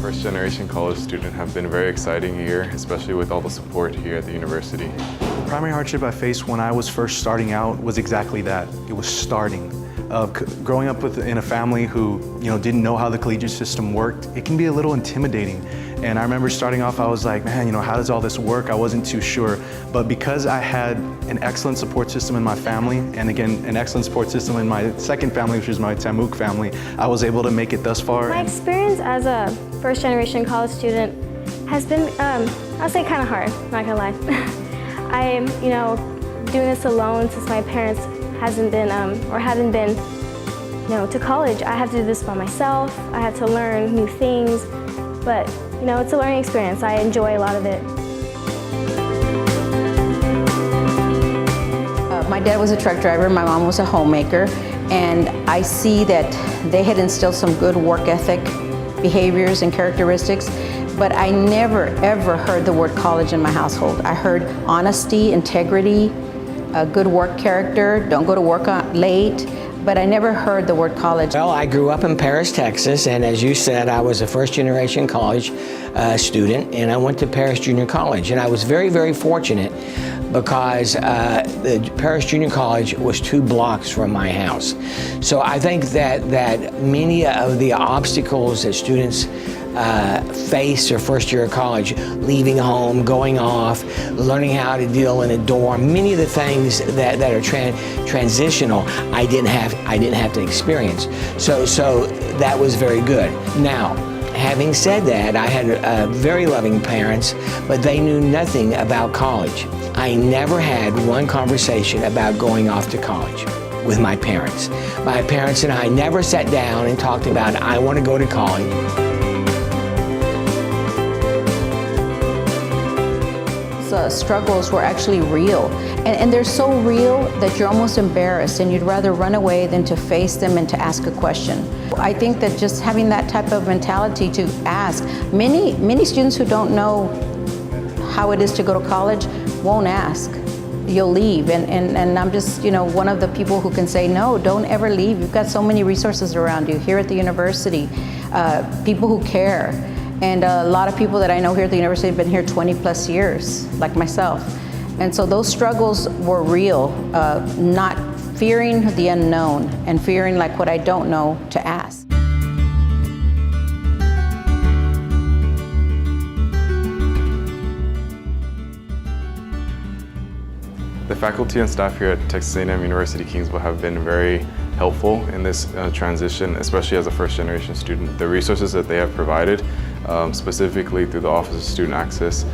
First generation college student have been a very exciting year, especially with all the support here at the university. The primary hardship I faced when I was first starting out was exactly that. It was starting. Growing up in a family who didn't know how the collegiate system worked, it can be a little intimidating. And I remember starting off, I was like, man, how does all this work? I wasn't too sure. But because I had an excellent support system in my family, and again, an excellent support system in my second family, which is my Tamuk family, I was able to make it thus far. My experience as a first generation college student has been, I'll say kind of hard, not gonna lie. I'm, doing this alone since my parents haven't been to college. I have to do this by myself. I have to learn new things, but it's a learning experience. I enjoy a lot of it. My dad was a truck driver, my mom was a homemaker, and I see that they had instilled some good work ethic, behaviors and characteristics, but I never ever heard the word college in my household. I heard honesty, integrity, a good work character, don't go to work late, but I never heard the word college. Well, I grew up in Paris, Texas, and as you said, I was a first-generation college student, and I went to Paris Junior College, and I was very, very fortunate because the Paris Junior College was 2 blocks from my house. So I think that many of the obstacles that students face their first year of college, leaving home, going off, learning how to deal in a dorm, many of the things that are transitional, I didn't have to experience. So that was very good. Now, having said that, I had very loving parents, but they knew nothing about college. I never had one conversation about going off to college with my parents. My parents and I never sat down and talked about, I want to go to college. Struggles were actually real, and they're so real that you're almost embarrassed and you'd rather run away than to face them and to ask a question. I think that just having that type of mentality to ask, many students who don't know how it is to go to college won't ask. You'll leave, and I'm just one of the people who can say, no, don't ever leave. You've got so many resources around you here at the university, people who care. And a lot of people that I know here at the university have been here 20 plus years, like myself. And so those struggles were real, not fearing the unknown and fearing like what I don't know to ask. The faculty and staff here at Texas A&M University-Kingsville have been very helpful in this transition, especially as a first-generation student. The resources that they have provided, specifically through the Office of Student Access,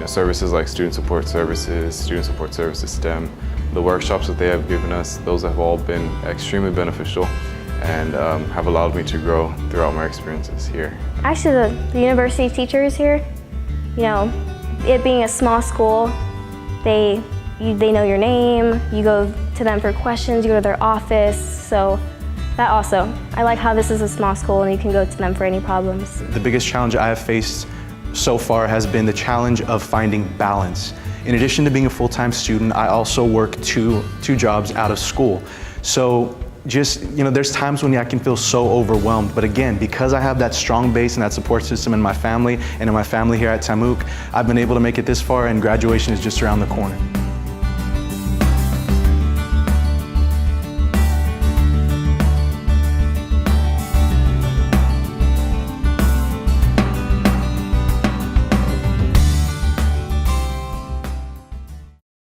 services like Student Support Services STEM, the workshops that they have given us, those have all been extremely beneficial and have allowed me to grow throughout my experiences here. Actually, the university teachers here, it being a small school, they know your name, you go to them for questions, you go to their office, so that also. I like how this is a small school and you can go to them for any problems. The biggest challenge I have faced so far has been the challenge of finding balance. In addition to being a full-time student, I also work two jobs out of school. So there's times when I can feel so overwhelmed, but again, because I have that strong base and that support system in my family and in my family here at Tamuk, I've been able to make it this far, and graduation is just around the corner.